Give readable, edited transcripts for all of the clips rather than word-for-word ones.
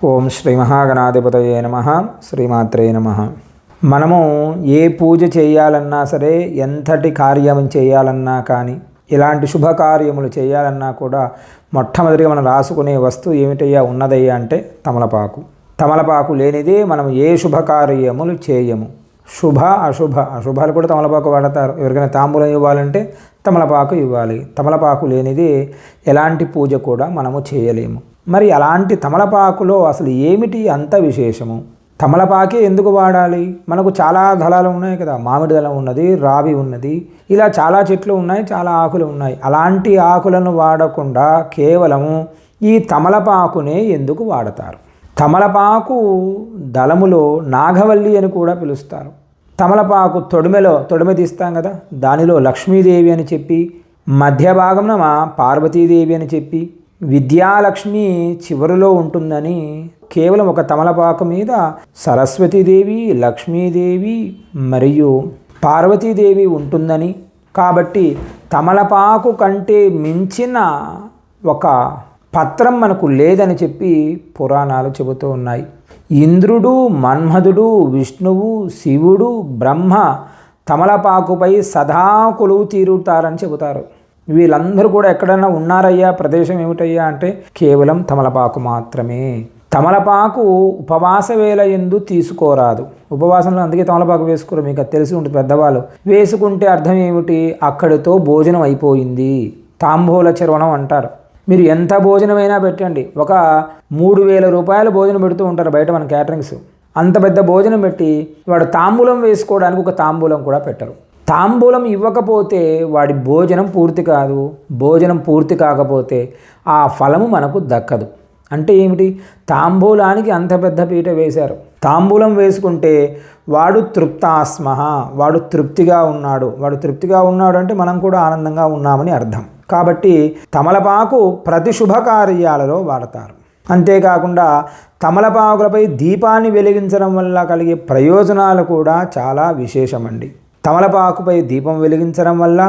ఓం శ్రీ మహాగణాధిపతయే నమః. శ్రీమాత్రే నమః. మనము ఏ పూజ చేయాలన్నా సరే, ఎంతటి కార్యం చేయాలన్నా కానీ, ఇలాంటి శుభకార్యములు చేయాలన్నా కూడా మొట్టమొదటిగా మనం రాసుకునే వస్తువు ఏమిటయ్యా ఉన్నదయ్యా అంటే తమలపాకు. తమలపాకు లేనిదే మనం ఏ శుభకార్యములు చేయము. శుభ అశుభాలు కూడా తమలపాకు వాడతారు. ఎవరికైనా తాంబూలం ఇవ్వాలంటే తమలపాకు ఇవ్వాలి. తమలపాకు లేనిదే ఎలాంటి పూజ కూడా మనము చేయలేము. మరి అలాంటి తమలపాకులో అసలు ఏమిటి అంత విశేషము? తమలపాకే ఎందుకు వాడాలి? మనకు చాలా దళాలు ఉన్నాయి కదా, మామిడి దళం ఉన్నది, రావి ఉన్నది, ఇలా చాలా చెట్లు ఉన్నాయి, చాలా ఆకులు ఉన్నాయి. అలాంటి ఆకులను వాడకుండా కేవలము ఈ తమలపాకునే ఎందుకు వాడతారు? తమలపాకు దళములో నాగవల్లి అని కూడా పిలుస్తారు. తమలపాకు తొడిమె తీస్తాం కదా, దానిలో లక్ష్మీదేవి అని చెప్పి, మధ్య భాగంన పార్వతీదేవి అని చెప్పి, విద్యాలక్ష్మి చివరిలో ఉంటుందని, కేవలం ఒక తమలపాకు మీద సరస్వతీదేవి, లక్ష్మీదేవి మరియు పార్వతీదేవి ఉంటుందని, కాబట్టి తమలపాకు కంటే మించిన ఒక పత్రం మనకు లేదని చెప్పి పురాణాలు చెబుతూ ఉన్నాయి. ఇంద్రుడు, మన్మధుడు, విష్ణువు, శివుడు, బ్రహ్మ తమలపాకుపై సదా కొలువు తీరుతారని చెబుతారు. వీళ్ళందరూ కూడా ఎక్కడన్నా ఉన్నారయ్యా, ప్రదేశం ఏమిటయ్యా అంటే కేవలం తమలపాకు మాత్రమే. తమలపాకు ఉపవాస వేళ యందు తీసుకోరాదు. ఉపవాసంలో అందుకే తమలపాకు వేసుకోరు, మీకు అది తెలిసి ఉంటుంది పెద్దవాళ్ళు. వేసుకుంటే అర్థం ఏమిటి? అక్కడితో భోజనం అయిపోయింది, తాంబూల చర్వణం అంటారు. మీరు ఎంత భోజనమైనా పెట్టండి, ఒక 3,000 రూపాయలు భోజనం పెడుతూ ఉంటారు బయట మన క్యాటరింగ్స్. అంత పెద్ద భోజనం పెట్టి వాడు తాంబూలం వేసుకోవడానికి ఒక తాంబూలం కూడా పెట్టరు. తాంబూలం ఇవ్వకపోతే వాడి భోజనం పూర్తి కాదు. భోజనం పూర్తి కాకపోతే ఆ ఫలము మనకు దక్కదు. అంటే ఏమిటి? తాంబూలానికి అంత పెద్ద పీట వేశారు. తాంబూలం వేసుకుంటే వాడు తృప్తాస్మః, వాడు తృప్తిగా ఉన్నాడు. వాడు తృప్తిగా ఉన్నాడు అంటే మనం కూడా ఆనందంగా ఉన్నామని అర్థం. కాబట్టి తమలపాకు ప్రతి శుభకార్యాలలో వాడతారు. అంతేకాకుండా తమలపాకులపై దీపాన్ని వెలిగించడం వల్ల కలిగే ప్రయోజనాలు కూడా చాలా విశేషమండి. తమలపాకుపై దీపం వెలిగించడం వల్ల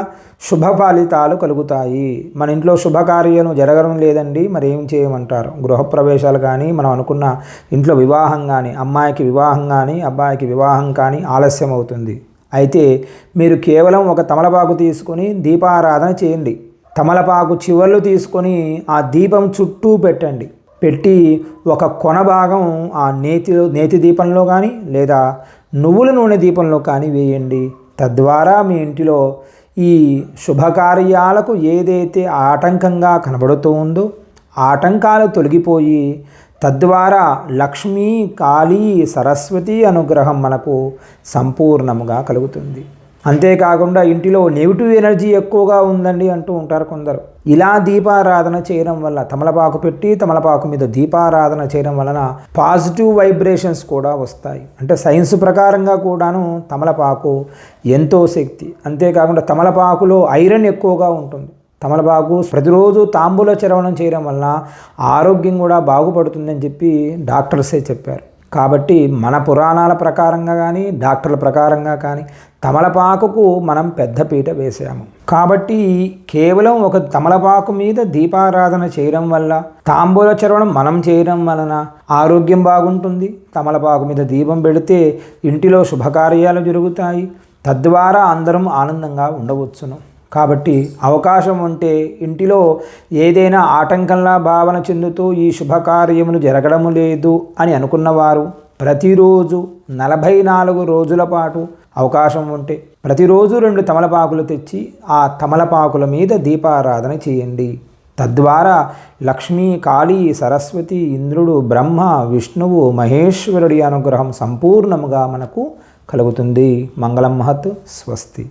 శుభ ఫలితాలు కలుగుతాయి. మన ఇంట్లో శుభకార్యం జరగడం లేదండి, మరి ఏం చేయమంటారు? గృహప్రవేశాలు కానీ, మనం అనుకున్న ఇంట్లో వివాహం కానీ, అమ్మాయికి వివాహం కానీ, అబ్బాయికి వివాహం కానీ ఆలస్యం అవుతుంది. అయితే మీరు కేవలం ఒక తమలపాకు తీసుకొని దీపారాధన చేయండి. తమలపాకు చివర్లు తీసుకొని ఆ దీపం చుట్టూ పెట్టండి. పెట్టి ఒక కొన భాగం ఆ నేతి దీపంలో కానీ లేదా నువ్వుల నూనె దీపంలో కానీ వేయండి. తద్వారా మీ ఇంటిలో ఈ శుభకార్యాలకు ఏదైతే ఆటంకంగా కనబడుతూ ఉందో ఆటంకాలు తొలగిపోయి తద్వారా లక్ష్మీ, కాళీ, సరస్వతి అనుగ్రహం మనకు సంపూర్ణముగా కలుగుతుంది. అంతేకాకుండా ఇంటిలో నెగిటివ్ ఎనర్జీ ఎక్కువగా ఉందండి అంటూ ఉంటారు కొందరు. ఇలా దీపారాధన చేయడం వల్ల, తమలపాకు పెట్టి తమలపాకు మీద దీపారాధన చేయడం వలన పాజిటివ్ వైబ్రేషన్స్ కూడా వస్తాయి. అంటే సైన్స్ ప్రకారంగా కూడాను తమలపాకు ఎంతో శక్తి. అంతేకాకుండా తమలపాకులో ఐరన్ ఎక్కువగా ఉంటుంది. తమలపాకు ప్రతిరోజు తాంబూల చర్వణం చేయడం వలన ఆరోగ్యం కూడా బాగుపడుతుందని చెప్పి డాక్టర్సే చెప్పారు. కాబట్టి మన పురాణాల ప్రకారంగా కానీ, డాక్టర్ల ప్రకారంగా కానీ తమలపాకుకు మనం పెద్ద పీట వేసాము. కాబట్టి కేవలం ఒక తమలపాకు మీద దీపారాధన చేయడం వల్ల, తాంబూల చర్వణం మనం చేయడం వలన ఆరోగ్యం బాగుంటుంది. తమలపాకు మీద దీపం పెడితే ఇంటిలో శుభకార్యాలు జరుగుతాయి. తద్వారా అందరం ఆనందంగా ఉండవచ్చును. కాబట్టి అవకాశం ఉంటే ఇంటిలో ఏదైనా ఆటంకంలా భావన చెందుతూ ఈ శుభకార్యములు జరగడం లేదు అని అనుకున్నవారు ప్రతిరోజు 44 రోజుల పాటు అవకాశం ఉంటే ప్రతిరోజు 2 తమలపాకులు తెచ్చి ఆ తమలపాకుల మీద దీపారాధన చేయండి. తద్వారా లక్ష్మీ, కాళీ, సరస్వతి, ఇంద్రుడు, బ్రహ్మ, విష్ణువు, మహేశ్వరుడి అనుగ్రహం సంపూర్ణముగా మనకు కలుగుతుంది. మంగళం మహత్. స్వస్తి.